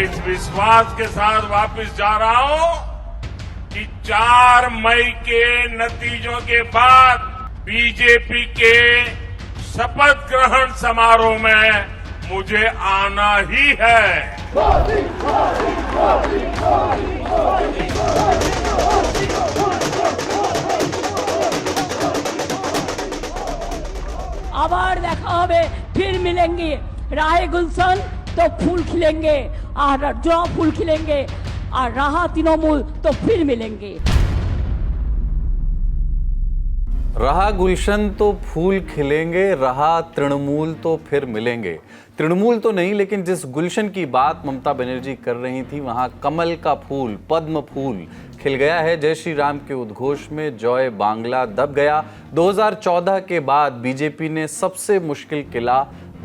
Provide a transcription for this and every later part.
इस विश्वास के साथ वापस जा रहा हूं कि 4 मई के नतीजों के बाद बीजेपी के शपथ ग्रहण समारोह में मुझे आना ही है। আবার দেখা হবে, फिर मिलेंगे। राहे गुलशन तो फूल खिलेंगे और जो फूल खिलेंगे और रहा तृणमूल तो फिर मिलेंगे। रहा गुलशन तो फूल खिलेंगे, रहा तृणमूल तो फिर मिलेंगे। तृणमूल तो नहीं, लेकिन जिस गुलशन की बात ममता बनर्जी कर रही थी वहां कमल का फूल, पद्म फूल खिल गया है। जय श्री राम के उद्घोष में जॉय बांग्ला दब गया। 2014 के बाद बीजेपी ने सबसे मुश्किल किला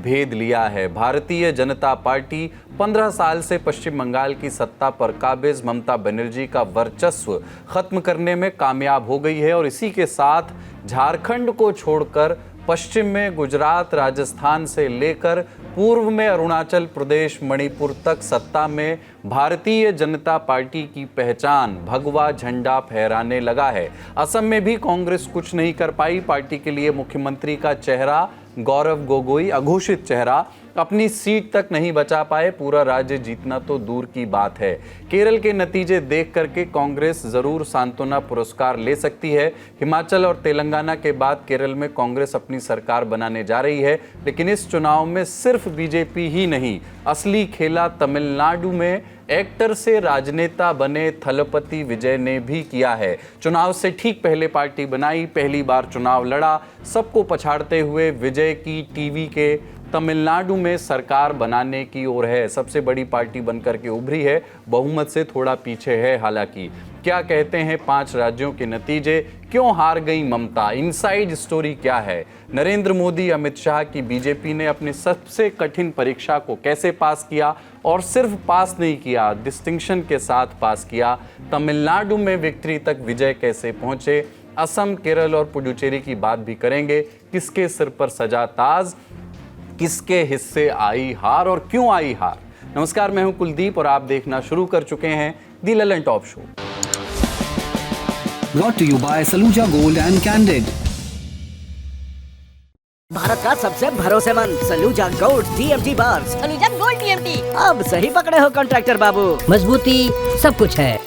भेद लिया है। भारतीय जनता पार्टी 15 साल से पश्चिम बंगाल की सत्ता पर काबिज ममता बनर्जी का वर्चस्व खत्म करने में कामयाब हो गई है और इसी के साथ झारखंड को छोड़कर पश्चिम में गुजरात, राजस्थान से लेकर पूर्व में अरुणाचल प्रदेश, मणिपुर तक सत्ता में भारतीय जनता पार्टी की पहचान भगवा झंडा फहराने लगा है। असम में भी कांग्रेस कुछ नहीं कर पाई। पार्टी के लिए मुख्यमंत्री का चेहरा गौरव गोगोई, अघोषित चेहरा, अपनी सीट तक नहीं बचा पाए। पूरा राज्य जीतना तो दूर की बात है। केरल के नतीजे देख करके कांग्रेस जरूर सांत्वना पुरस्कार ले सकती है। हिमाचल और तेलंगाना के बाद केरल में कांग्रेस अपनी सरकार बनाने जा रही है। लेकिन इस चुनाव में सिर्फ बीजेपी ही नहीं, असली खेला तमिलनाडु में एक्टर से राजनेता बने थलपति विजय ने भी किया है। चुनाव से ठीक पहले पार्टी बनाई, पहली बार चुनाव लड़ा, सबको पछाड़ते हुए विजय की टीवी के तमिलनाडु में सरकार बनाने की ओर है। सबसे बड़ी पार्टी बनकर के उभरी है, बहुमत से थोड़ा पीछे है। हालांकि क्या कहते हैं 5 राज्यों के नतीजे, क्यों हार गई ममता, इनसाइड स्टोरी क्या है? नरेंद्र मोदी, अमित शाह की बीजेपी ने अपनी सबसे कठिन परीक्षा को कैसे पास किया, और सिर्फ पास नहीं किया, डिस्टिंक्शन के साथ पास किया। तमिलनाडु में विक्ट्री तक विजय कैसे पहुंचे? असम, केरल और पुडुचेरी की बात भी करेंगे। किसके सिर पर सजा ताज, किसके हिस्से आई हार और क्यों आई हार? नमस्कार, मैं हूं कुलदीप और आप देखना शुरू कर चुके हैं the Lallantop show. Brought to you by Saluja Gold and Candid. Bharat का सबसे भरोसेमंद Saluja gold TMT bar. Saluja gold TMT. अब सही पकड़े हो कॉन्ट्रैक्टर बाबू, मजबूती सब कुछ है।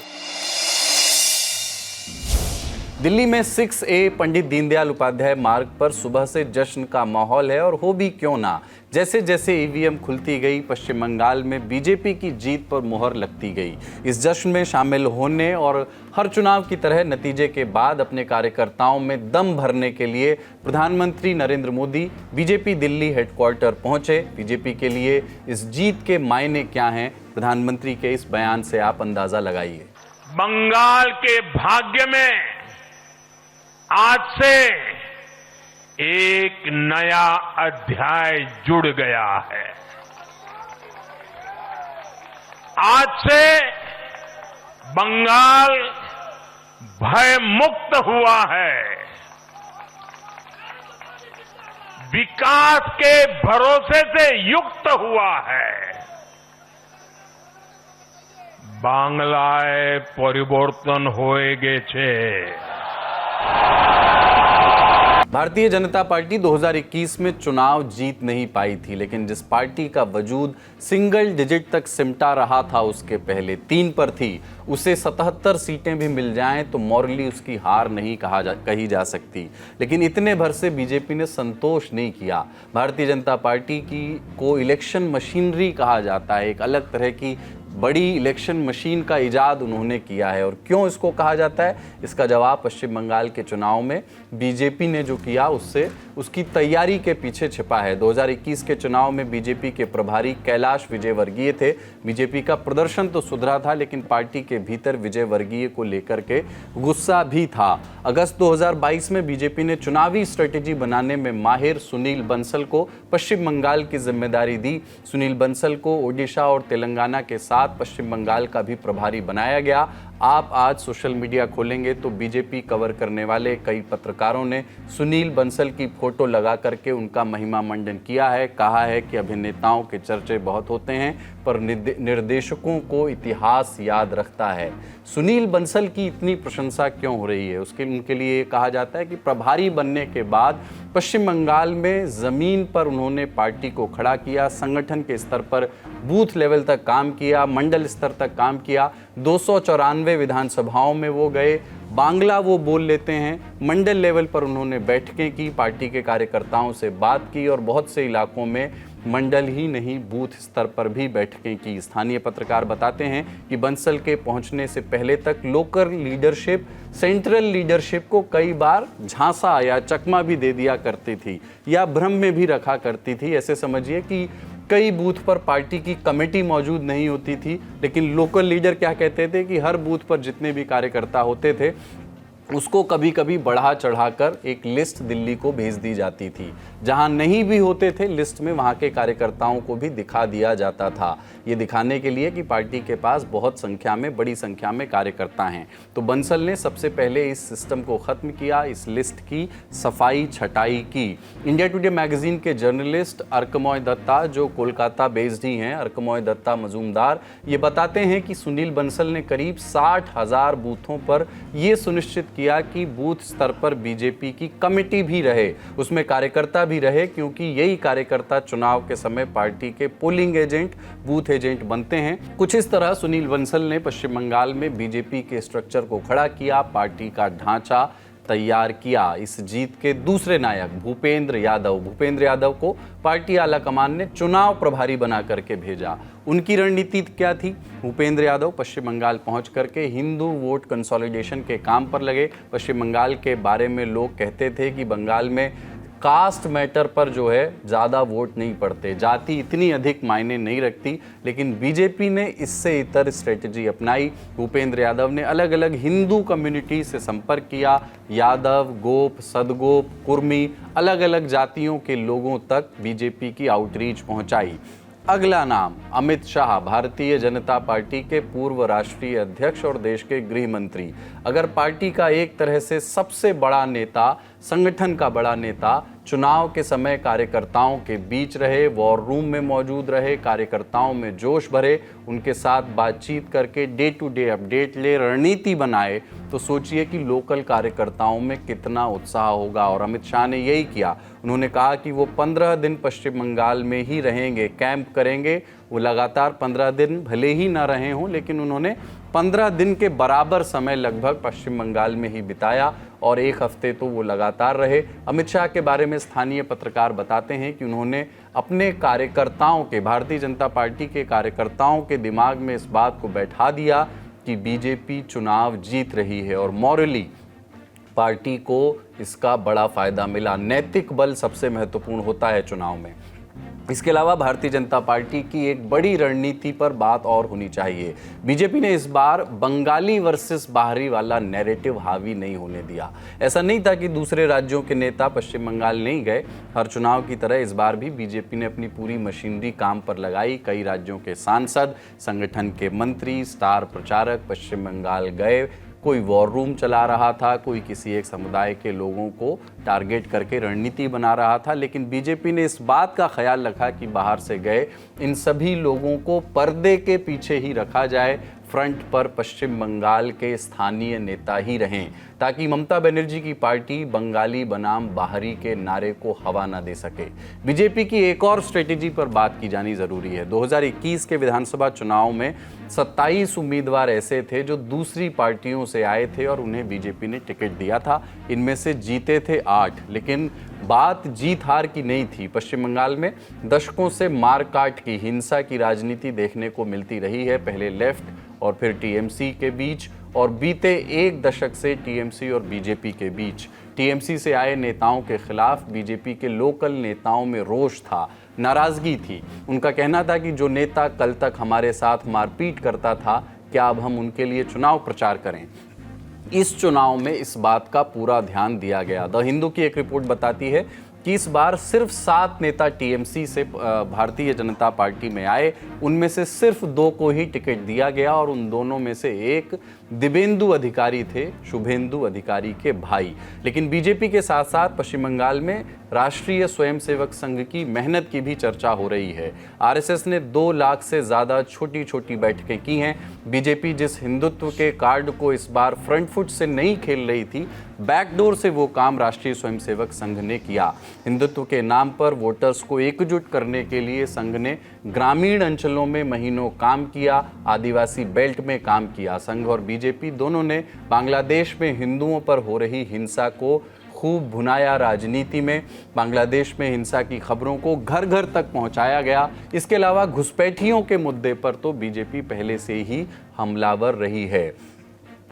दिल्ली में 6A पंडित दीनदयाल उपाध्याय मार्ग पर सुबह से जश्न का माहौल है, और हो भी क्यों ना। जैसे जैसे ईवीएम खुलती गई, पश्चिम बंगाल में बीजेपी की जीत पर मुहर लगती गई। इस जश्न में शामिल होने और हर चुनाव की तरह नतीजे के बाद अपने कार्यकर्ताओं में दम भरने के लिए प्रधानमंत्री नरेंद्र मोदी बीजेपी दिल्ली हेडक्वार्टर पहुंचे। बीजेपी के लिए इस जीत के मायने क्या हैं, प्रधानमंत्री के इस बयान से आप अंदाजा लगाइए। बंगाल के भाग्य में आज से एक नया अध्याय जुड़ गया है। आज से बंगाल भय मुक्त हुआ है। विकास के भरोसे से युक्त हुआ है। बांग्लाय परिवर्तन होए गेछे। भारतीय जनता पार्टी 2021 में चुनाव जीत नहीं पाई थी, लेकिन जिस पार्टी का वजूद सिंगल डिजिट तक सिमटा रहा था उसके पहले 3 पर थी, उसे 77 सीटें भी मिल जाएं तो मॉरली उसकी हार नहीं कही जा सकती। लेकिन इतने भर से बीजेपी ने संतोष नहीं किया। भारतीय जनता पार्टी को इलेक्शन मशीनरी कहा जाता है। एक अलग तरह की बड़ी इलेक्शन मशीन का इजाद उन्होंने किया है। और क्यों इसको कहा जाता है, इसका जवाब पश्चिम बंगाल के चुनाव में बीजेपी ने जो किया उससे उसकी तैयारी के पीछे छिपा है। 2021 के चुनाव में बीजेपी के प्रभारी कैलाश विजयवर्गीय थे। बीजेपी का प्रदर्शन तो सुधरा था, लेकिन पार्टी के भीतर विजयवर्गीय को लेकर के गुस्सा भी था। अगस्त 2022 में बीजेपी ने चुनावी स्ट्रेटेजी बनाने में माहिर सुनील बंसल को पश्चिम बंगाल की जिम्मेदारी दी। सुनील बंसल को ओडिशा और तेलंगाना के साथ बाद पश्चिम बंगाल का भी प्रभारी बनाया गया। आप आज सोशल मीडिया खोलेंगे तो बीजेपी कवर करने वाले कई पत्रकारों ने सुनील बंसल की फोटो लगा करके उनका महिमा मंडन किया है। कहा है कि अभिनेताओं के चर्चे बहुत होते हैं पर निर्देशकों को इतिहास याद रखता है। सुनील बंसल की इतनी प्रशंसा क्यों हो रही है? उनके लिए कहा जाता है कि प्रभारी बनने के बाद पश्चिम बंगाल में ज़मीन पर उन्होंने पार्टी को खड़ा किया, संगठन के स्तर पर बूथ लेवल तक काम किया, मंडल स्तर तक काम किया, 294 विधानसभाओं में वो गए, बांग्ला वो बोल लेते हैं, मंडल लेवल पर उन्होंने बैठकें की, पार्टी के कार्यकर्ताओं से बात की और बहुत से इलाकों में मंडल ही नहीं बूथ स्तर पर भी बैठकें की। स्थानीय पत्रकार बताते हैं कि बंसल के पहुंचने से पहले तक लोकल लीडरशिप सेंट्रल लीडरशिप को कई बार झांसा या चकमा भी दे दिया करती थी या भ्रम में भी रखा करती थी। ऐसे समझिए कि कई बूथ पर पार्टी की कमेटी मौजूद नहीं होती थी, लेकिन लोकल लीडर क्या कहते थे कि हर बूथ पर जितने भी कार्यकर्ता होते थे उसको कभी कभी बढ़ा चढ़ाकर एक लिस्ट दिल्ली को भेज दी जाती थी। जहां नहीं भी होते थे लिस्ट में वहां के कार्यकर्ताओं को भी दिखा दिया जाता था, ये दिखाने के लिए कि पार्टी के पास बहुत संख्या में बड़ी संख्या में कार्यकर्ता हैं। तो बंसल ने सबसे पहले इस सिस्टम को ख़त्म किया, इस लिस्ट की सफाई छटाई की। इंडिया टुडे मैगजीन के जर्नलिस्ट अर्कमॉय दत्ता, जो कोलकाता बेस्ड ही हैं, अर्कमॉय दत्ता मजूमदार, ये बताते हैं कि सुनील बंसल ने करीब 60,000 बूथों पर ये सुनिश्चित किया कि बूथ स्तर पर बीजेपी की कमेटी भी रहे, उसमें कार्यकर्ता भी रहे, क्योंकि यही कार्यकर्ता चुनाव के समय पार्टी के पोलिंग एजेंट, बूथ एजेंट बनते हैं। कुछ इस तरह सुनील बंसल ने पश्चिम बंगाल में बीजेपी के स्ट्रक्चर को खड़ा किया, पार्टी का ढांचा तैयार किया। इस जीत के दूसरे नायक भूपेंद्र यादव को पार्टी आलाकमान ने चुनाव प्रभारी बना करके भेजा। उनकी रणनीति क्या थी? भूपेंद्र यादव पश्चिम बंगाल पहुंच करके हिंदू वोट कंसोलिडेशन के काम पर लगे। पश्चिम बंगाल के बारे में लोग कहते थे कि बंगाल में कास्ट मैटर पर जो है ज़्यादा वोट नहीं पड़ते, जाति इतनी अधिक मायने नहीं रखती, लेकिन बीजेपी ने इससे इतर स्ट्रेटजी अपनाई। भूपेंद्र यादव ने अलग अलग हिंदू कम्युनिटी से संपर्क किया, यादव, गोप, सदगोप, कुर्मी, अलग अलग जातियों के लोगों तक बीजेपी की आउटरीच पहुंचाई। अगला नाम अमित शाह, भारतीय जनता पार्टी के पूर्व राष्ट्रीय अध्यक्ष और देश के गृह मंत्री। अगर पार्टी का एक तरह से सबसे बड़ा नेता, संगठन का बड़ा नेता चुनाव के समय कार्यकर्ताओं के बीच रहे, वॉर रूम में मौजूद रहे, कार्यकर्ताओं में जोश भरे, उनके साथ बातचीत करके डे टू डे अपडेट ले, रणनीति बनाए, तो सोचिए कि लोकल कार्यकर्ताओं में कितना उत्साह होगा। और अमित शाह ने यही किया। उन्होंने कहा कि वो 15 दिन पश्चिम बंगाल में ही रहेंगे, कैंप करेंगे। वो लगातार 15 दिन भले ही ना रहे हों, लेकिन उन्होंने 15 दिन के बराबर समय लगभग पश्चिम बंगाल में ही बिताया और एक हफ्ते तो वो लगातार रहे। अमित शाह के बारे में स्थानीय पत्रकार बताते हैं कि उन्होंने अपने कार्यकर्ताओं के, भारतीय जनता पार्टी के कार्यकर्ताओं के दिमाग में इस बात को बैठा दिया कि बीजेपी चुनाव जीत रही है और मॉरली पार्टी को इसका बड़ा फायदा मिला। नैतिक बल सबसे महत्वपूर्ण होता है चुनाव में। इसके अलावा भारतीय जनता पार्टी की एक बड़ी रणनीति पर बात और होनी चाहिए। बीजेपी ने इस बार बंगाली वर्सेस बाहरी वाला नैरेटिव हावी नहीं होने दिया। ऐसा नहीं था कि दूसरे राज्यों के नेता पश्चिम बंगाल नहीं गए। हर चुनाव की तरह इस बार भी बीजेपी ने अपनी पूरी मशीनरी काम पर लगाई। कई राज्यों के सांसद, संगठन के मंत्री, स्टार प्रचारक पश्चिम बंगाल गए। कोई वॉर रूम चला रहा था, कोई किसी एक समुदाय के लोगों को टारगेट करके रणनीति बना रहा था, लेकिन बीजेपी ने इस बात का ख्याल रखा कि बाहर से गए इन सभी लोगों को पर्दे के पीछे ही रखा जाए, फ्रंट पर पश्चिम बंगाल के स्थानीय नेता ही रहें, ताकि ममता बनर्जी की पार्टी बंगाली बनाम बाहरी के नारे को हवा न दे सके। बीजेपी की एक और स्ट्रेटेजी पर बात की जानी जरूरी है। 2021 के विधानसभा चुनाव में 27 उम्मीदवार ऐसे थे जो दूसरी पार्टियों से आए थे और उन्हें बीजेपी ने टिकट दिया था। इनमें से जीते थे 8, लेकिन बात जीत हार की नहीं थी। पश्चिम बंगाल में दशकों से मारकाट की, हिंसा की राजनीति देखने को मिलती रही है, पहले लेफ्ट और फिर टीएमसी के बीच, और बीते एक दशक से टीएमसी और बीजेपी के बीच। टीएमसी से आए नेताओं के खिलाफ बीजेपी के लोकल नेताओं में रोष था, नाराजगी थी। उनका कहना था कि जो नेता कल तक हमारे साथ मारपीट करता था, क्या अब हम उनके लिए चुनाव प्रचार करें? इस चुनाव में इस बात का पूरा ध्यान दिया गया। द हिंदू की एक रिपोर्ट बताती है कि इस बार सिर्फ 7 नेता टीएमसी से भारतीय जनता पार्टी में आए, उनमें से सिर्फ 2 को ही टिकट दिया गया और उन दोनों में से एक दिव्येंदु अधिकारी थे, शुभेंदु अधिकारी के भाई। लेकिन बीजेपी के साथ साथ पश्चिम बंगाल में राष्ट्रीय स्वयंसेवक संघ की मेहनत की भी चर्चा हो रही है। आरएसएस ने 2 लाख से ज़्यादा छोटी छोटी बैठकें की हैं। बीजेपी जिस हिंदुत्व के कार्ड को इस बार फ्रंट फुट से नहीं खेल रही थी, बैकडोर से वो काम राष्ट्रीय स्वयंसेवक संघ ने किया। हिंदुत्व के नाम पर वोटर्स को एकजुट करने के लिए संघ ने ग्रामीण अंचलों में महीनों काम किया, आदिवासी बेल्ट में काम किया। संघ और बीजेपी दोनों ने बांग्लादेश में हिंदुओं पर हो रही हिंसा को खूब भुनाया। राजनीति में बांग्लादेश में हिंसा की खबरों को घर घर तक पहुंचाया गया। इसके अलावा घुसपैठियों के मुद्दे पर तो बीजेपी पहले से ही हमलावर रही है।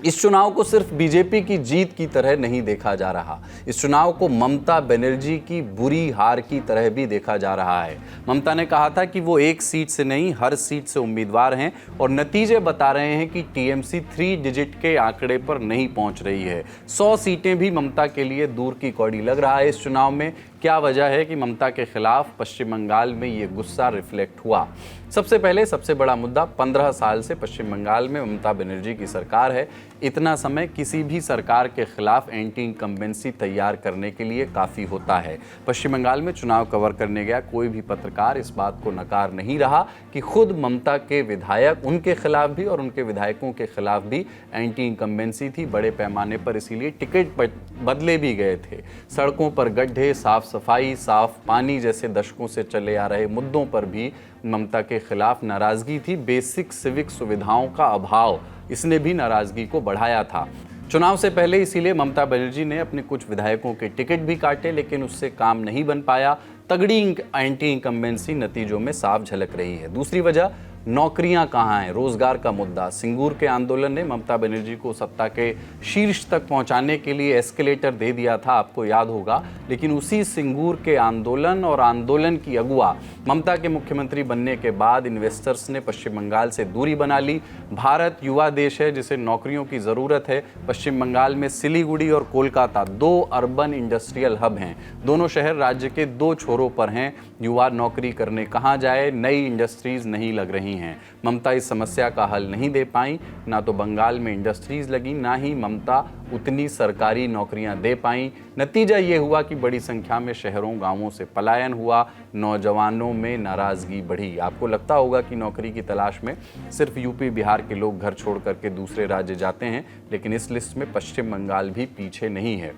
इस चुनाव को सिर्फ बीजेपी की जीत की तरह नहीं देखा जा रहा, इस चुनाव को ममता बनर्जी की बुरी हार की तरह भी देखा जा रहा है। ममता ने कहा था कि वो एक सीट से नहीं, हर सीट से उम्मीदवार हैं और नतीजे बता रहे हैं कि टीएमसी 3 डिजिट के आंकड़े पर नहीं पहुंच रही है। 100 सीटें भी ममता के लिए दूर की कौड़ी लग रहा है। इस चुनाव में क्या वजह है कि ममता के खिलाफ पश्चिम बंगाल में ये गुस्सा रिफ्लेक्ट हुआ? सबसे पहले सबसे बड़ा मुद्दा, 15 साल से पश्चिम बंगाल में ममता बनर्जी की सरकार है। इतना समय किसी भी सरकार के खिलाफ एंटी इनकम्बेंसी तैयार करने के लिए काफ़ी होता है। पश्चिम बंगाल में चुनाव कवर करने गया कोई भी पत्रकार इस बात को नकार नहीं रहा कि खुद ममता के विधायक, उनके खिलाफ भी और उनके विधायकों के खिलाफ भी एंटी इनकम्बेंसी थी बड़े पैमाने पर, इसीलिए टिकट बदले भी गए थे। सड़कों पर गड्ढे, साफ सफाई, साफ पानी जैसे दशकों से चले आ रहे मुद्दों पर भी ममता के खिलाफ नाराजगी थी। बेसिक सिविक सुविधाओं का अभाव, इसने भी नाराजगी को बढ़ाया था। चुनाव से पहले इसीलिए ममता बनर्जी ने अपने कुछ विधायकों के टिकट भी काटे, लेकिन उससे काम नहीं बन पाया। तगड़ी एंटी इनकम्बेंसी नतीजों में साफ झलक रही है। दूसरी वजह, नौकरियां कहाँ हैं, रोजगार का मुद्दा। सिंगूर के आंदोलन ने ममता बनर्जी को सत्ता के शीर्ष तक पहुंचाने के लिए एस्केलेटर दे दिया था, आपको याद होगा। लेकिन उसी सिंगूर के आंदोलन और आंदोलन की अगुआ ममता के मुख्यमंत्री बनने के बाद इन्वेस्टर्स ने पश्चिम बंगाल से दूरी बना ली। भारत युवा देश है जिसे नौकरियों की ज़रूरत है। पश्चिम बंगाल में सिलीगुड़ी और कोलकाता 2 अर्बन इंडस्ट्रियल हब हैं। दोनों शहर राज्य के 2 छोरों पर हैं। युवा नौकरी करने कहाँ जाए, नई इंडस्ट्रीज नहीं लग रही हैं। ममता इस समस्या का हल नहीं दे पाई। ना तो बंगाल में इंडस्ट्रीज लगी, ना ही ममता उतनी सरकारी नौकरियां दे पाई। नतीजा ये हुआ कि बड़ी संख्या में शहरों गांवों से पलायन हुआ, नौजवानों में नाराजगी बढ़ी। आपको लगता होगा कि नौकरी की तलाश में सिर्फ यूपी बिहार के लोग घर छोड़ करके दूसरे राज्य जाते हैं, लेकिन इस लिस्ट में पश्चिम बंगाल भी पीछे नहीं है।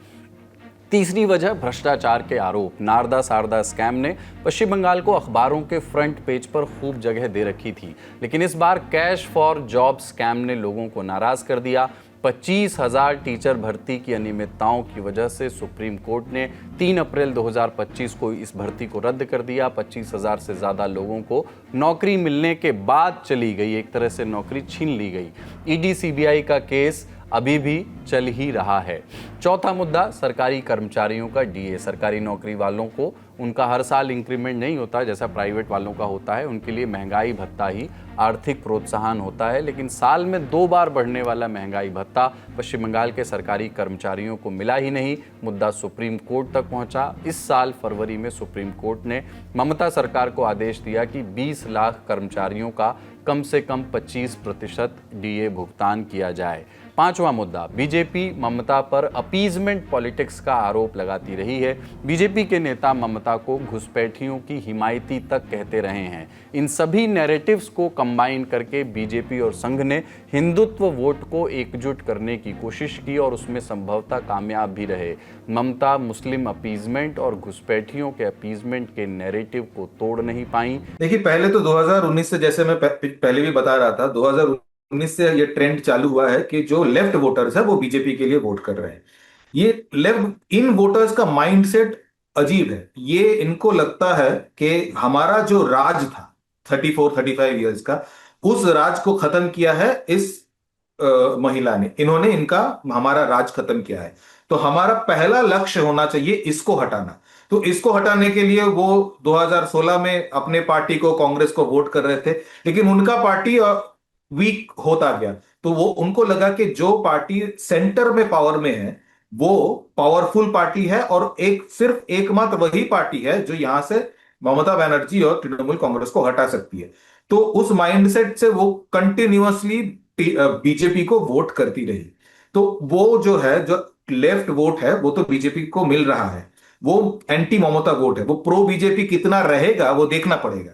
तीसरी वजह, भ्रष्टाचार के आरोप। नारदा सारदा स्कैम ने पश्चिम बंगाल को अखबारों के फ्रंट पेज पर खूब जगह दे रखी थी, लेकिन इस बार कैश फॉर जॉब स्कैम ने लोगों को नाराज कर दिया। 25,000 टीचर भर्ती की अनियमितताओं की वजह से सुप्रीम कोर्ट ने 3 अप्रैल 2025 को इस भर्ती को रद्द कर दिया। 25,000 से ज़्यादा लोगों को नौकरी मिलने के बाद चली गई, एक तरह से नौकरी छीन ली गई। ईडी सीबीआई का केस अभी भी चल ही रहा है। चौथा मुद्दा, सरकारी कर्मचारियों का डीए। सरकारी नौकरी वालों को उनका हर साल इंक्रीमेंट नहीं होता जैसा प्राइवेट वालों का होता है। उनके लिए महंगाई भत्ता ही आर्थिक प्रोत्साहन होता है, लेकिन साल में 2 बार बढ़ने वाला महंगाई भत्ता पश्चिम बंगाल के सरकारी कर्मचारियों को मिला ही नहीं। मुद्दा सुप्रीम कोर्ट तक पहुंचा। इस साल फरवरी में सुप्रीम कोर्ट ने ममता सरकार को आदेश दिया कि 20 लाख कर्मचारियों का कम से कम 25% डीए भुगतान किया जाए। पांचवा मुद्दा, बीजेपी ममता पर अपीजमेंट पॉलिटिक्स का आरोप लगाती रही है। बीजेपी के नेता ममता को घुसपैठियों की हिमायती तक कहते रहे हैं। इन सभी नैरेटिव्स को कंबाइन करके बीजेपी और संघ ने हिंदुत्व वोट को एकजुट करने की कोशिश की और उसमें संभवतः कामयाब भी रहे। ममता मुस्लिम अपीजमेंट और घुसपैठियों के अपीजमेंट के नैरेटिव को तोड़ नहीं पाई। देखिए, पहले तो 2019 से, जैसे मैं पहले भी बता रहा था, 2019 से ये ट्रेंड चालू हुआ है कि जो लेफ्ट वोटर्स है वो बीजेपी के लिए वोट कर रहे हैं। ये लेफ्ट, इन वोटर्स का माइंडसेट अजीब है। ये इनको लगता है कि हमारा जो राज था 34-35 इयर्स का, उस राज को खत्म किया है इस महिला ने। इन्होंने हमारा राज खत्म किया है, तो हमारा पहला लक्ष्य होना चाहिए इसको हटाना। तो इसको हटाने के लिए वो 2016 में अपने पार्टी को, कांग्रेस को वोट कर रहे थे, लेकिन उनका पार्टी वीक होता गया। तो वो उनको लगा कि जो पार्टी सेंटर में पावर में है, वो पावरफुल पार्टी है और सिर्फ एकमात्र वही पार्टी है जो यहां से ममता बनर्जी और तृणमूल कांग्रेस को हटा सकती है। तो उस माइंडसेट से वो कंटिन्यूअसली बीजेपी को वोट करती रही। तो वो जो है, जो लेफ्ट वोट है, वो तो बीजेपी को मिल रहा है, वो एंटी ममता वोट है। वो प्रो बीजेपी कितना रहेगा वो देखना पड़ेगा।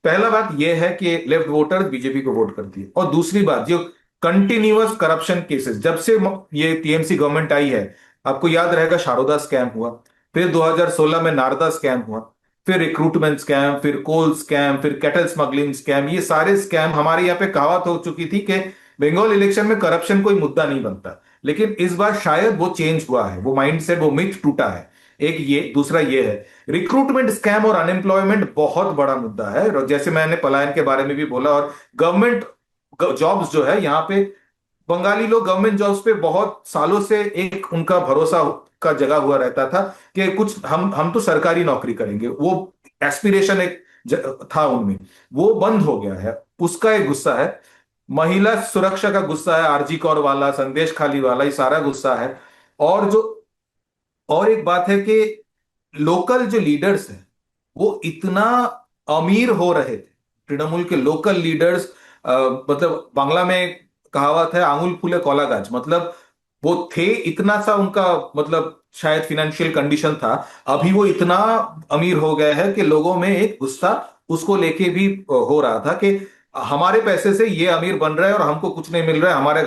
पहला बात यह है कि लेफ्ट वोटर्स बीजेपी को वोट करती है। और दूसरी बात, जो कंटिन्यूअस करप्शन केसेस जब से ये टीएमसी गवर्नमेंट आई है, आपको याद रहेगा शारदा स्कैम हुआ, फिर 2016 में नारदा स्कैम हुआ, फिर रिक्रूटमेंट स्कैम, फिर कोल स्कैम, फिर कैटल स्मगलिंग स्कैम। ये सारे स्कैम, हमारे यहाँ पे कहावत हो चुकी थी कि बंगाल इलेक्शन में करप्शन कोई मुद्दा नहीं बनता, लेकिन इस बार शायद वो चेंज हुआ है, वो माइंडसेट, वो मिथ टूटा है। एक ये, दूसरा ये है रिक्रूटमेंट स्कैम और अनएम्प्लॉयमेंट बहुत बड़ा मुद्दा है। और जैसे मैंने पलायन के बारे में भी बोला, और गवर्नमेंट जॉब्स जो है यहाँ पे, बंगाली लोग गवर्नमेंट जॉब्स पे बहुत सालों से एक उनका भरोसा का जगह हुआ रहता था कि कुछ हम तो सरकारी नौकरी करेंगे, वो एस्पिरेशन एक था उनमें, वो बंद हो गया है। उसका एक गुस्सा है, महिला सुरक्षा का गुस्सा है, आरजी कौर वाला, संदेश खाली वाला, ये सारा गुस्सा है। और एक बात है कि लोकल जो लीडर्स हैं वो इतना अमीर हो रहे थे, तृणमूल के लोकल लीडर्स, मतलब बांग्ला में कहावत है आंगुल फूले कौला गाछ, मतलब वो थे इतना सा उनका, मतलब शायद फिनेंशियल कंडीशन था, अभी वो इतना अमीर हो गए हैं कि लोगों में एक गुस्सा उसको लेके भी हो रहा था कि हमारे पैसे से ये अमीर बन रहा है और हमको कुछ नहीं मिल रहा है। हमारा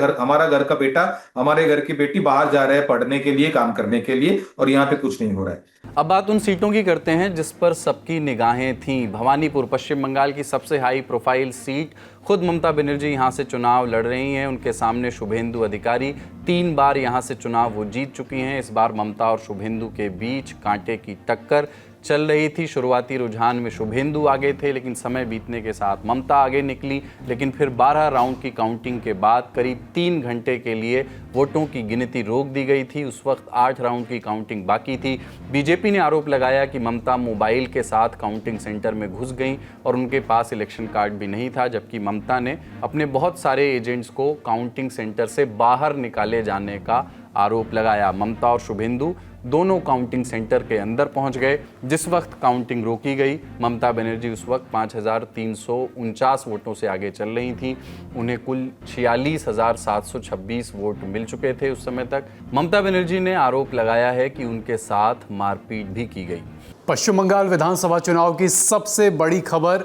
घर का बेटा, हमारे घर की बेटी बाहर जा रहे हैं पढ़ने के लिए, काम करने के लिए, और यहाँ पे कुछ नहीं हो रहा है। अब बात उन सीटों की करते हैं जिस पर सबकी निगाहें थीं। भवानीपुर, पश्चिम बंगाल की सबसे हाई प्रोफाइल सीट। खुद ममता बनर्जी यहां से चुनाव लड़ रही हैं। उनके सामने शुभेंदु अधिकारी 3 बार यहां से चुनाव वो जीत चुकी हैं। इस बार ममता और शुभेंदु के बीच कांटे की टक्कर चल रही थी। शुरुआती रुझान में शुभेंदु आगे थे, लेकिन समय बीतने के साथ ममता आगे निकली। लेकिन फिर 12 राउंड की काउंटिंग के बाद करीब 3 घंटे के लिए वोटों की गिनती रोक दी गई थी। उस वक्त 8 राउंड की काउंटिंग बाकी थी। बीजेपी ने आरोप लगाया कि ममता मोबाइल के साथ काउंटिंग सेंटर में घुस गईं और उनके पास इलेक्शन कार्ड भी नहीं था, जबकि ममता ने अपने बहुत सारे एजेंट्स को काउंटिंग सेंटर से बाहर निकाले जाने का आरोप लगाया। ममता और शुभेंदु दोनों काउंटिंग सेंटर के अंदर पहुंच गए। जिस वक्त काउंटिंग रोकी गई, ममता बनर्जी उस वक्त 5,349 वोटों से आगे चल रही थीं। उन्हें कुल 46,726 वोट मिल चुके थे उस समय तक। ममता बनर्जी ने आरोप लगाया है कि उनके साथ मारपीट भी की गई। पश्चिम बंगाल विधानसभा चुनाव की सबसे बड़ी खबर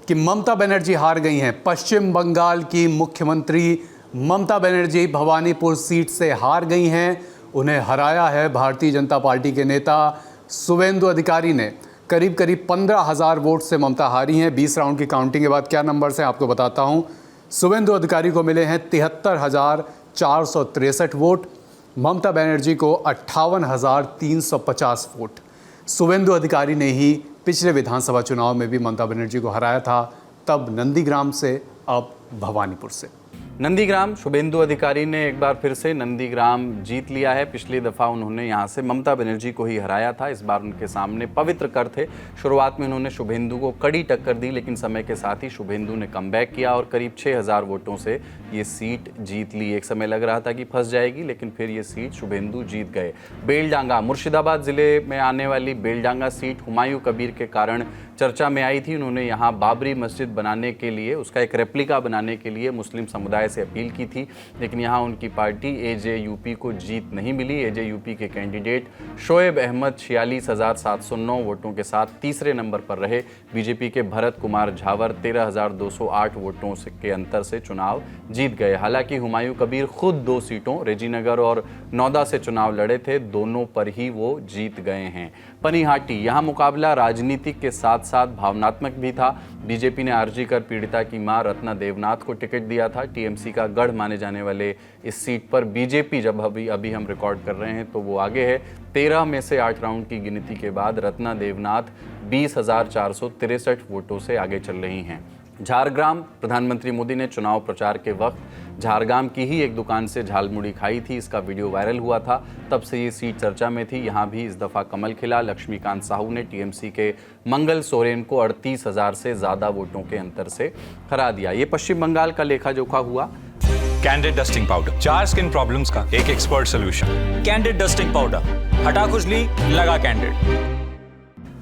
कि ममता बनर्जी हार गई हैं। पश्चिम बंगाल की मुख्यमंत्री ममता बनर्जी भवानीपुर सीट से हार गई हैं। उन्हें हराया है भारतीय जनता पार्टी के नेता शुभेंदु अधिकारी ने। करीब 15,000 वोट से ममता हारी हैं। 20 राउंड की काउंटिंग के बाद क्या नंबर्स हैं आपको बताता हूं। शुभेंदु अधिकारी को मिले हैं 73,463 वोट, ममता बनर्जी को 58,350 वोट। शुभेंदु अधिकारी ने ही पिछले विधानसभा चुनाव में भी ममता बनर्जी को हराया था, तब नंदीग्राम से, अब भवानीपुर से। नंदीग्राम, शुभेंदु अधिकारी ने एक बार फिर से नंदीग्राम जीत लिया है। पिछली दफ़ा उन्होंने यहां से ममता बनर्जी को ही हराया था। इस बार उनके सामने पवित्र कर थे। शुरुआत में उन्होंने शुभेंदु को कड़ी टक्कर दी, लेकिन समय के साथ ही शुभेंदु ने कमबैक किया और करीब 6,000 वोटों से ये सीट जीत ली। एक समय लग रहा था कि फंस जाएगी, लेकिन फिर ये सीट शुभेंदु जीत गए। बेलडांगा, मुर्शिदाबाद जिले में आने वाली बेलडांगा सीट हुमायूं कबीर के कारण चर्चा में आई थी। उन्होंने यहाँ बाबरी मस्जिद बनाने के लिए, उसका एक रेप्लिका बनाने के लिए मुस्लिम समुदाय से अपील की थी, लेकिन यहाँ उनकी पार्टी एजेयूपी को जीत नहीं मिली। एजेयूपी के कैंडिडेट शोएब अहमद 46,709 वोटों के साथ तीसरे नंबर पर रहे। बीजेपी के भरत कुमार झावर 13,208 वोटों के अंतर से चुनाव जीत गए। हालांकि हुमायूं कबीर खुद 2 सीटों रेजीनगर और नौदा से चुनाव लड़े थे, दोनों पर ही वो जीत गए हैं। पनिहाटी, यहाँ मुकाबला राजनीतिक के साथ साथ भावनात्मक भी था। बीजेपी ने आरजी कर पीड़िता की मां रत्ना देवनाथ को टिकट दिया था। टीएमसी का गढ़ माने जाने वाले इस सीट पर बीजेपी, जब अभी हम रिकॉर्ड कर रहे हैं तो वो आगे है। 13 में से 8 राउंड की गिनती के बाद रत्ना देवनाथ 20,463 वोटों से आगे चल रही हैं। झारग्राम, प्रधानमंत्री मोदी ने चुनाव प्रचार के वक्त झारग्राम की ही एक दुकान से झालमुड़ी खाई थी। इसका वीडियो वायरल हुआ था, तब से ये सीट चर्चा में थी। यहाँ भी इस दफ़ा कमल खिला। लक्ष्मीकांत साहू ने टीएमसी के मंगल सोरेन को 38,000 से ज़्यादा वोटों के अंतर से हरा दिया। ये पश्चिम बंगाल का लेखा जोखा हुआ। Candid dusting powder, 4 skin problems का एक expert solution. Candid dusting powder, हटा खुजली, लगा कैंडिड।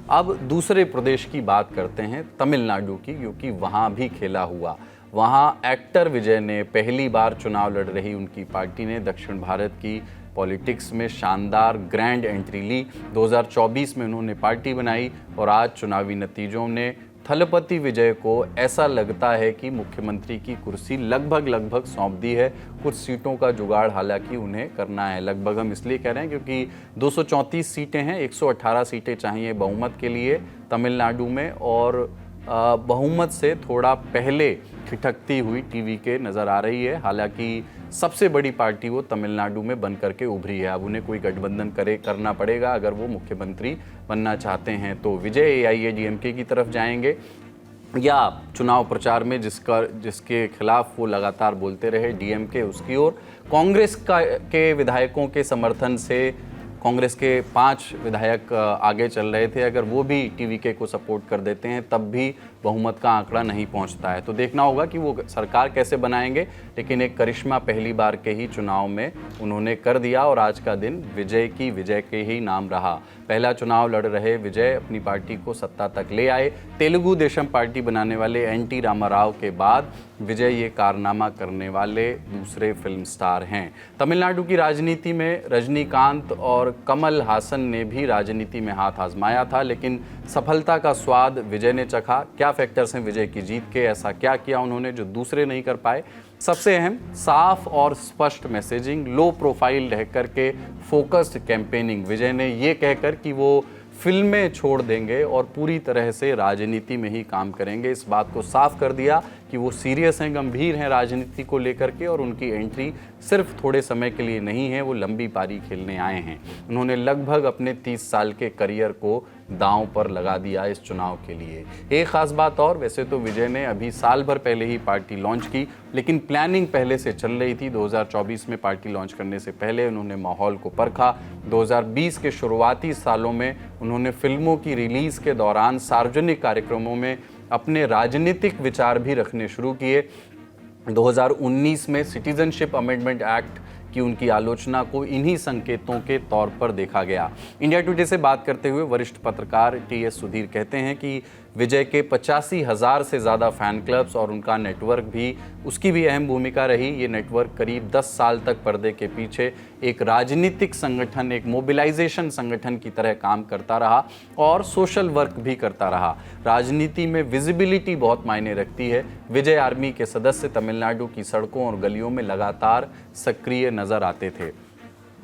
अब दूसरे प्रदेश की बात करते हैं, तमिलनाडु की, क्योंकि वहाँ भी खेला हुआ। वहाँ एक्टर विजय ने पहली बार चुनाव लड़ रही उनकी पार्टी ने दक्षिण भारत की पॉलिटिक्स में शानदार ग्रैंड एंट्री ली। 2024 में उन्होंने पार्टी बनाई और आज चुनावी नतीजों ने थलपति विजय को ऐसा लगता है कि मुख्यमंत्री की कुर्सी लगभग सौंप दी है। कुछ सीटों का जुगाड़ हालांकि उन्हें करना है। लगभग हम इसलिए कह रहे हैं क्योंकि 234 सीटें हैं, 118 सीटें चाहिए बहुमत के लिए तमिलनाडु में, और बहुमत से थोड़ा पहले खिठकती हुई टीवीके नज़र आ रही है। हालांकि सबसे बड़ी पार्टी वो तमिलनाडु में बन करके उभरी है। अब उन्हें कोई गठबंधन करना पड़ेगा अगर वो मुख्यमंत्री बनना चाहते हैं। तो विजय AIADMK की तरफ जाएंगे या चुनाव प्रचार में जिसके खिलाफ वो लगातार बोलते रहे DMK उसकी ओर। कांग्रेस के विधायकों के समर्थन से कांग्रेस के 5 विधायक आगे चल रहे थे, अगर वो भी TVK को सपोर्ट कर देते हैं तब भी बहुमत का आंकड़ा नहीं पहुंचता है। तो देखना होगा कि वो सरकार कैसे बनाएंगे, लेकिन एक करिश्मा पहली बार के ही चुनाव में उन्होंने कर दिया और आज का दिन विजय के ही नाम रहा। पहला चुनाव लड़ रहे विजय अपनी पार्टी को सत्ता तक ले आए। तेलुगु देशम पार्टी बनाने वाले NT रामाराव के बाद विजय ये कारनामा करने वाले दूसरे फिल्म स्टार हैं। तमिलनाडु की राजनीति में रजनीकांत और कमल हासन ने भी राजनीति में हाथ आजमाया था, लेकिन सफलता का स्वाद विजय ने चखा। क्या फैक्टर्स हैं विजय की जीत के? ऐसा क्या किया उन्होंने जो दूसरे नहीं कर पाए? सबसे अहम, साफ और स्पष्ट मैसेजिंग, लो प्रोफाइल रह करके फोकस्ड कैंपेनिंग। विजय ने ये कहकर कि वो फिल्में छोड़ देंगे और पूरी तरह से राजनीति में ही काम करेंगे, इस बात को साफ कर दिया कि वो सीरियस हैं, गंभीर हैं राजनीति को लेकर के, और उनकी एंट्री सिर्फ थोड़े समय के लिए नहीं है, वो लंबी पारी खेलने आए हैं। उन्होंने लगभग अपने 30 साल के करियर को दांव पर लगा दिया इस चुनाव के लिए। एक खास बात और, वैसे तो विजय ने अभी साल भर पहले ही पार्टी लॉन्च की, लेकिन प्लानिंग पहले से चल रही थी। 2024 में पार्टी लॉन्च करने से पहले उन्होंने माहौल को परखा। 2020 के शुरुआती सालों में उन्होंने फिल्मों की रिलीज़ के दौरान सार्वजनिक कार्यक्रमों में अपने राजनीतिक विचार भी रखने शुरू किए। 2019 में सिटीजनशिप अमेंडमेंट एक्ट की उनकी आलोचना को इन्हीं संकेतों के तौर पर देखा गया। इंडिया टुडे से बात करते हुए वरिष्ठ पत्रकार TS सुधीर कहते हैं कि विजय के 85,000 से ज़्यादा फ़ैन क्लब्स और उनका नेटवर्क भी, उसकी भी अहम भूमिका रही। ये नेटवर्क करीब 10 साल तक पर्दे के पीछे एक राजनीतिक संगठन, एक मोबिलाइजेशन संगठन की तरह काम करता रहा और सोशल वर्क भी करता रहा। राजनीति में विजिबिलिटी बहुत मायने रखती है। विजय आर्मी के सदस्य तमिलनाडु की सड़कों और गलियों में लगातार सक्रिय नज़र आते थे।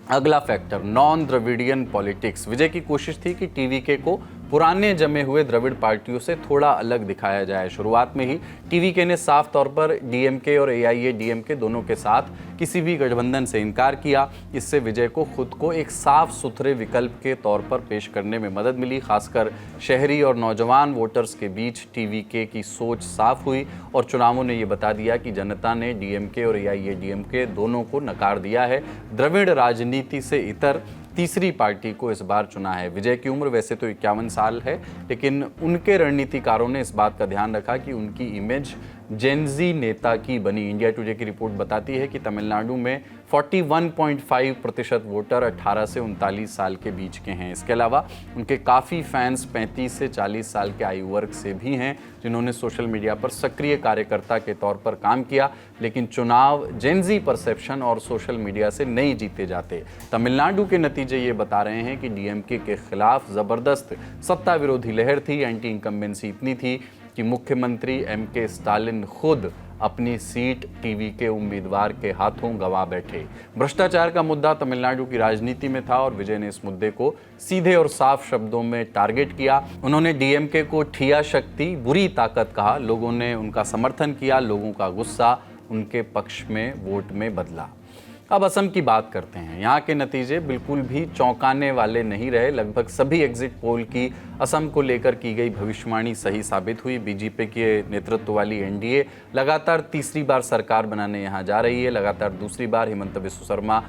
अगला फैक्टर, नॉन द्रविडियन पॉलिटिक्स। विजय की कोशिश थी कि TVK को पुराने जमे हुए द्रविड़ पार्टियों से थोड़ा अलग दिखाया जाए। शुरुआत में ही TVK ने साफ तौर पर DMK और AIADMK दोनों के साथ किसी भी गठबंधन से इनकार किया। इससे विजय को खुद को एक साफ सुथरे विकल्प के तौर पर पेश करने में मदद मिली। खासकर शहरी और नौजवान वोटर्स के बीच TVK की सोच साफ हुई और चुनावों ने ये बता दिया कि जनता ने DMK और AIADMK दोनों को नकार दिया है। द्रविड़ राजनीति से इतर तीसरी पार्टी को इस बार चुना है। विजय की उम्र वैसे तो 51 साल है, लेकिन उनके रणनीतिकारों ने इस बात का ध्यान रखा कि उनकी इमेज जेनजी नेता की बनी। इंडिया टुडे की रिपोर्ट बताती है कि तमिलनाडु में 41.5% वोटर 18 से 39 साल के बीच के हैं। इसके अलावा उनके काफ़ी फैंस 35 से 40 साल के आयु वर्ग से भी हैं, जिन्होंने सोशल मीडिया पर सक्रिय कार्यकर्ता के तौर पर काम किया। लेकिन चुनाव जेनजी परसेप्शन और सोशल मीडिया से नहीं जीते जाते। तमिलनाडु के नतीजे ये बता रहे हैं कि DMK के खिलाफ ज़बरदस्त सत्ता विरोधी लहर थी। एंटी इनकम्बेंसी इतनी थी कि मुख्यमंत्री MK स्टालिन खुद अपनी सीट TVK उम्मीदवार के हाथों गंवा बैठे। भ्रष्टाचार का मुद्दा तमिलनाडु की राजनीति में था और विजय ने इस मुद्दे को सीधे और साफ शब्दों में टारगेट किया। उन्होंने DMK को ठिया शक्ति, बुरी ताकत कहा। लोगों ने उनका समर्थन किया, लोगों का गुस्सा उनके पक्ष में वोट में बदला। अब असम की बात करते हैं। यहाँ के नतीजे बिल्कुल भी चौंकाने वाले नहीं रहे। लगभग सभी एग्जिट पोल की असम को लेकर की गई भविष्यवाणी सही साबित हुई। BJP के नेतृत्व वाली NDA लगातार तीसरी बार सरकार बनाने यहाँ जा रही है। लगातार दूसरी बार हिमंत बिस्वा शर्मा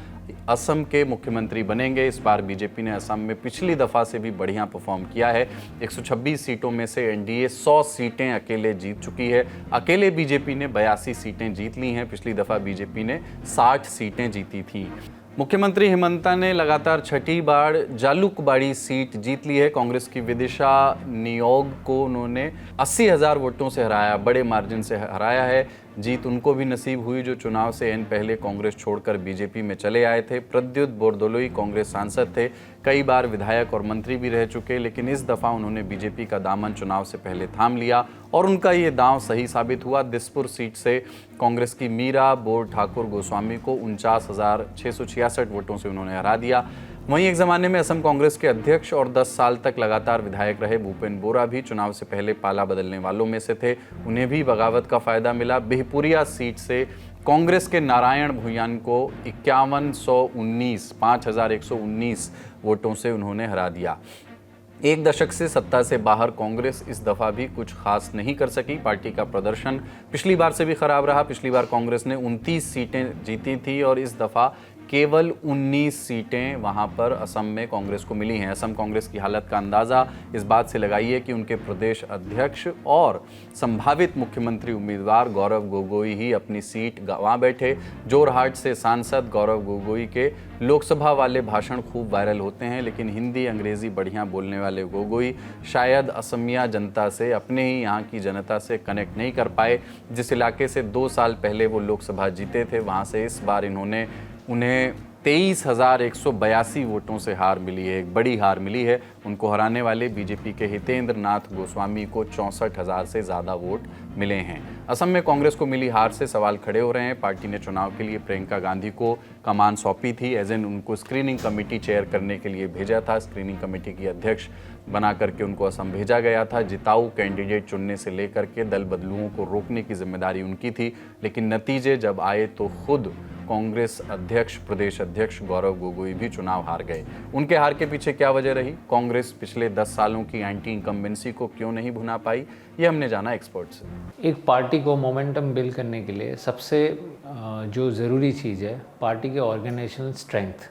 असम के मुख्यमंत्री बनेंगे। इस बार बीजेपी ने असम में पिछली दफा से भी बढ़िया परफॉर्म किया है। 126 सीटों में से एनडीए 100 सीटें अकेले जीत चुकी है। अकेले बीजेपी ने 82 सीटें जीत ली हैं। पिछली दफा बीजेपी ने 60 सीटें जीती थी। मुख्यमंत्री हिमंता ने लगातार छठी बार जालुकबाड़ी सीट जीत ली है। कांग्रेस की विदिशा नियोग को उन्होंने 80,000 वोटों से हराया, बड़े मार्जिन से हराया है। जीत उनको भी नसीब हुई जो चुनाव से एन पहले कांग्रेस छोड़कर बीजेपी में चले आए थे। प्रद्युत बोरदोलोई कांग्रेस सांसद थे, कई बार विधायक और मंत्री भी रह चुके, लेकिन इस दफा उन्होंने बीजेपी का दामन चुनाव से पहले थाम लिया और उनका ये दांव सही साबित हुआ। दिसपुर सीट से कांग्रेस की मीरा बोर ठाकुर गोस्वामी को 49,666 वोटों से उन्होंने हरा दिया। वहीं एक ज़माने में असम कांग्रेस के अध्यक्ष और 10 साल तक लगातार विधायक रहे भूपेन बोरा भी चुनाव से पहले पाला बदलने वालों में से थे। उन्हें भी बगावत का फायदा मिला। बिहपुरिया सीट से कांग्रेस के नारायण भूयान को 5119 वोटों से उन्होंने हरा दिया। एक दशक से सत्ता से बाहर कांग्रेस इस दफा भी कुछ खास नहीं कर सकी। पार्टी का प्रदर्शन पिछली बार से भी खराब रहा। पिछली बार कांग्रेस ने 29 सीटें जीती थी और इस दफा केवल 19 सीटें वहां पर असम में कांग्रेस को मिली हैं। असम कांग्रेस की हालत का अंदाज़ा इस बात से लगाइए कि उनके प्रदेश अध्यक्ष और संभावित मुख्यमंत्री उम्मीदवार गौरव गोगोई ही अपनी सीट गंवा बैठे। जोरहाट से सांसद गौरव गोगोई के लोकसभा वाले भाषण खूब वायरल होते हैं, लेकिन हिंदी अंग्रेज़ी बढ़िया बोलने वाले गोगोई शायद असमिया जनता से, अपने ही यहाँ की जनता से कनेक्ट नहीं कर पाए। जिस इलाके से 2 साल पहले वो लोकसभा जीते थे, वहाँ से इस बार उन्हें 23,182 वोटों से हार मिली है। एक बड़ी हार मिली है। उनको हराने वाले बीजेपी के हितेंद्र नाथ गोस्वामी को 64,000 से ज़्यादा वोट मिले हैं। असम में कांग्रेस को मिली हार से सवाल खड़े हो रहे हैं। पार्टी ने चुनाव के लिए प्रियंका गांधी को कमान सौंपी थी, एज एन उनको स्क्रीनिंग कमेटी चेयर करने के लिए भेजा था। स्क्रीनिंग कमेटी की अध्यक्ष बना करके उनको असम भेजा गया था। जिताऊ कैंडिडेट चुनने से लेकर के दल बदलुओं को रोकने की जिम्मेदारी उनकी थी, लेकिन नतीजे जब आए तो खुद कांग्रेस अध्यक्ष, प्रदेश अध्यक्ष गौरव गोगोई भी चुनाव हार गए। उनके हार के पीछे क्या वजह रही? कांग्रेस पिछले 10 सालों की एंटी इनकम्बेंसी को क्यों नहीं भुना पाई? ये हमने जाना एक्सपर्ट से। एक पार्टी को मोमेंटम बिल्ड करने के लिए सबसे जो ज़रूरी चीज़ है पार्टी के ऑर्गेनाइजेशनल स्ट्रेंथ।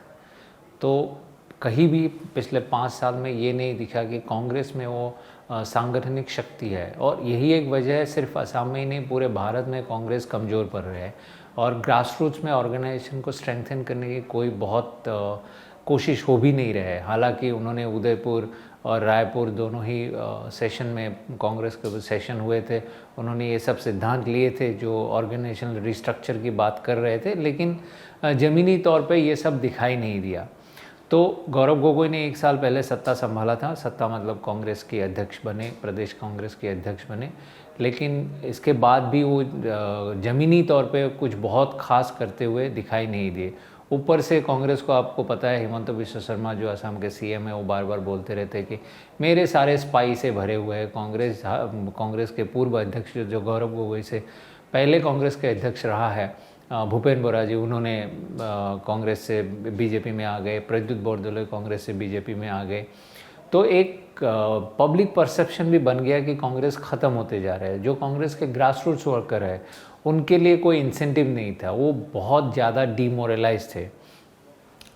तो कहीं भी पिछले 5 साल में ये नहीं दिखा कि कांग्रेस में वो सांगठनिक शक्ति है, और यही एक वजह है। सिर्फ असम में ही नहीं, पूरे भारत में कांग्रेस कमज़ोर पड़ रहा है और ग्रास रूट्स में ऑर्गेनाइजेशन को स्ट्रेंथन करने की कोई बहुत कोशिश हो भी नहीं रहा है। हालांकि उन्होंने उदयपुर और रायपुर दोनों ही सेशन में, कांग्रेस के सेशन हुए थे, उन्होंने ये सब सिद्धांत लिए थे जो ऑर्गेनाइजेशनल रिस्ट्रक्चर की बात कर रहे थे, लेकिन ज़मीनी तौर पे ये सब दिखाई नहीं दिया। तो गौरव गोगोई ने 1 साल पहले सत्ता संभाला था। सत्ता मतलब कांग्रेस के अध्यक्ष बने, प्रदेश कांग्रेस के अध्यक्ष बने, लेकिन इसके बाद भी वो ज़मीनी तौर पे कुछ बहुत खास करते हुए दिखाई नहीं दिए। ऊपर से कांग्रेस को आपको पता है, हिमंत बिश्व शर्मा जो असम के सीएम है, वो बार बार बोलते रहते हैं कि मेरे सारे स्पाई से भरे हुए हैं। कांग्रेस के पूर्व अध्यक्ष जो गौरव गोगोई से पहले कांग्रेस के अध्यक्ष रहा है भूपेन बोरा जी, उन्होंने कांग्रेस से बीजेपी में आ गए। प्रद्युत बोरदोलोई कांग्रेस से बीजेपी में आ गए। तो एक पब्लिक परसेप्शन भी बन गया कि कांग्रेस ख़त्म होते जा रहा है। जो कांग्रेस के ग्रास रूट्स वर्कर है उनके लिए कोई इंसेंटिव नहीं था, वो बहुत ज़्यादा डीमोरलाइज थे।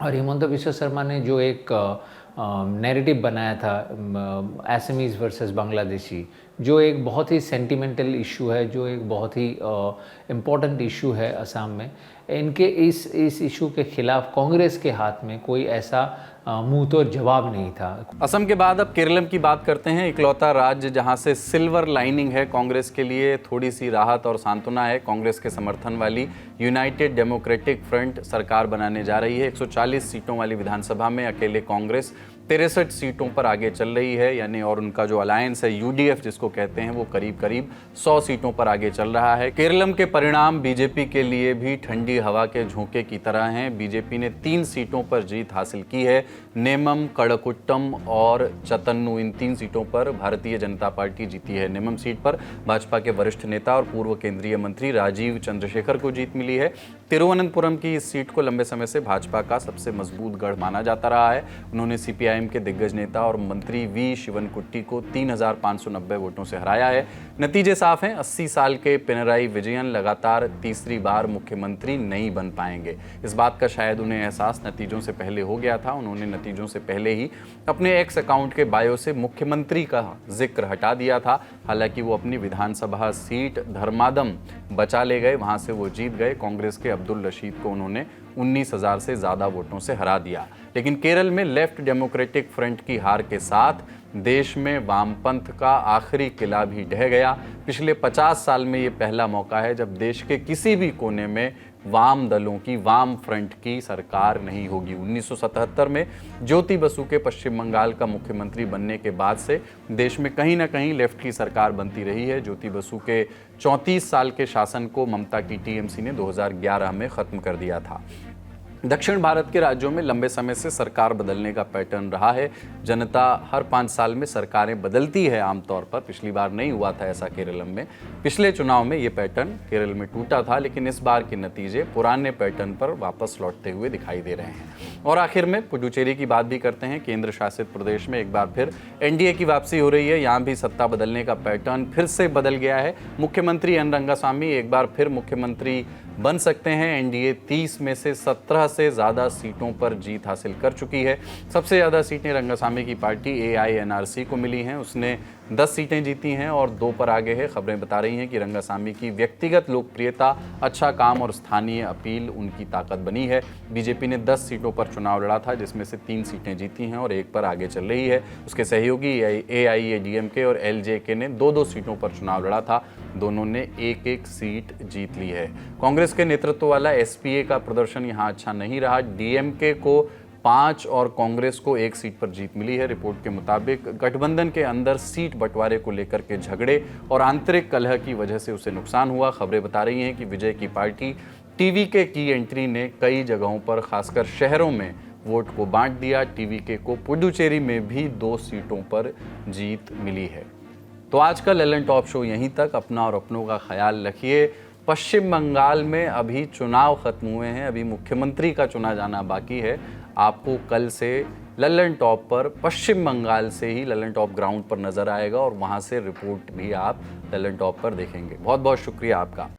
और हिमंत बिश्व शर्मा ने जो एक नैरेटिव बनाया था असमीज़ वर्सेस बांग्लादेशी, जो एक बहुत ही सेंटिमेंटल इशू है, जो एक बहुत ही इम्पोर्टेंट इशू है असम में, इनके इस इशू के खिलाफ कांग्रेस के हाथ में कोई ऐसा मुंह तोड़ जवाब नहीं था। असम के बाद अब केरलम की बात करते हैं। इकलौता राज्य जहां से सिल्वर लाइनिंग है कांग्रेस के लिए, थोड़ी सी राहत और सांत्वना है। कांग्रेस के समर्थन वाली यूनाइटेड डेमोक्रेटिक फ्रंट सरकार बनाने जा रही है। 140 सीटों वाली विधानसभा में अकेले कांग्रेस 63 सीटों पर आगे चल रही है, यानी और उनका जो अलायंस है यूडीएफ जिसको कहते हैं, वो करीब करीब 100 सीटों पर आगे चल रहा है। केरलम के परिणाम बीजेपी के लिए भी ठंडी हवा के झोंके की तरह हैं। बीजेपी ने 3 सीटों पर जीत हासिल की है। नेमम, कड़कुट्टम और चतन्नू, इन 3 सीटों पर भारतीय जनता पार्टी जीती है। नेमम सीट पर भाजपा के वरिष्ठ नेता और पूर्व केंद्रीय मंत्री राजीव चंद्रशेखर को जीत मिली है। तिरुवनंतपुरम की इस सीट को लंबे समय से भाजपा का सबसे मजबूत गढ़ माना जाता रहा है। उन्होंने सीपीआई सीपीआईएम के दिग्गज नेता और मंत्री वी शिवनकुट्टी को 3,590 वोटों से हराया है। नतीजे साफ हैं, 80 साल के पिनराई विजयन लगातार तीसरी बार मुख्यमंत्री नहीं बन पाएंगे। इस बात का शायद उन्हें एहसास नतीजों से पहले हो गया था। उन्होंने नतीजों से पहले ही अपने एक्स अकाउंट के बायो से मुख्यमंत्री का जिक्र हटा दिया था। हालांकि वो अपनी विधानसभा सीट धर्मादम बचा ले गए, वहां से वो जीत गए। कांग्रेस के अब्दुल रशीद को उन्होंने 19,000 से ज़्यादा वोटों से हरा दिया। लेकिन केरल में लेफ्ट डेमोक्रेटिक फ्रंट की हार के साथ देश में वामपंथ का आखिरी किला भी ढह गया। पिछले 50 साल में ये पहला मौका है जब देश के किसी भी कोने में वाम दलों की, वाम फ्रंट की सरकार नहीं होगी। 1977 में ज्योति बसु के पश्चिम बंगाल का मुख्यमंत्री बनने के बाद से देश में कहीं ना कहीं लेफ्ट की सरकार बनती रही है। ज्योति बसु के 34 साल के शासन को ममता की टीएमसी ने 2011 में ख़त्म कर दिया था। दक्षिण भारत के राज्यों में लंबे समय से सरकार बदलने का पैटर्न रहा है। जनता हर 5 साल में सरकारें बदलती है आमतौर पर। पिछली बार नहीं हुआ था ऐसा केरल में। पिछले चुनाव में ये पैटर्न केरल में टूटा था, लेकिन इस बार के नतीजे पुराने पैटर्न पर वापस लौटते हुए दिखाई दे रहे हैं। और आखिर में पुडुचेरी की बात भी करते हैं। केंद्र शासित प्रदेश में एक बार फिर एनडीए की वापसी हो रही है। यहाँ भी सत्ता बदलने का पैटर्न फिर से बदल गया है। मुख्यमंत्री एन रंगासामी एक बार फिर मुख्यमंत्री बन सकते हैं। एनडीए 30 में से 17 से ज़्यादा सीटों पर जीत हासिल कर चुकी है। सबसे ज़्यादा सीटें रंगासामी की पार्टी AINRC को मिली हैं। उसने 10 सीटें जीती हैं और 2 पर आगे है। खबरें बता रही हैं कि रंगासामी की व्यक्तिगत लोकप्रियता, अच्छा काम और स्थानीय अपील उनकी ताकत बनी है। बीजेपी ने 10 सीटों पर चुनाव लड़ा था, जिसमें से 3 सीटें जीती हैं और 1 पर आगे चल रही है। उसके सहयोगी AIADMK और LJK ने 2-2 सीटों पर चुनाव लड़ा था। दोनों ने 1-1 सीट जीत ली है। कांग्रेस के नेतृत्व वाला SPA का प्रदर्शन यहाँ अच्छा नहीं रहा। DMK को 5 और कांग्रेस को 1 सीट पर जीत मिली है। रिपोर्ट के मुताबिक गठबंधन के अंदर सीट बंटवारे को लेकर के झगड़े और आंतरिक कलह की वजह से उसे नुकसान हुआ। खबरें बता रही हैं कि विजय की पार्टी TVK की एंट्री ने कई जगहों पर, खासकर शहरों में, वोट को बांट दिया। TVK को पुडुचेरी में भी 2 सीटों पर जीत मिली है। तो आज का ललन टॉप शो यहीं तक। अपना और अपनों का ख्याल रखिए। पश्चिम बंगाल में अभी चुनाव खत्म हुए हैं, अभी मुख्यमंत्री का चुना जाना बाकी है। आपको कल से ललन टॉप पर पश्चिम बंगाल से ही ललन टॉप ग्राउंड पर नजर आएगा और वहां से रिपोर्ट भी आप ललन टॉप पर देखेंगे। बहुत बहुत शुक्रिया आपका।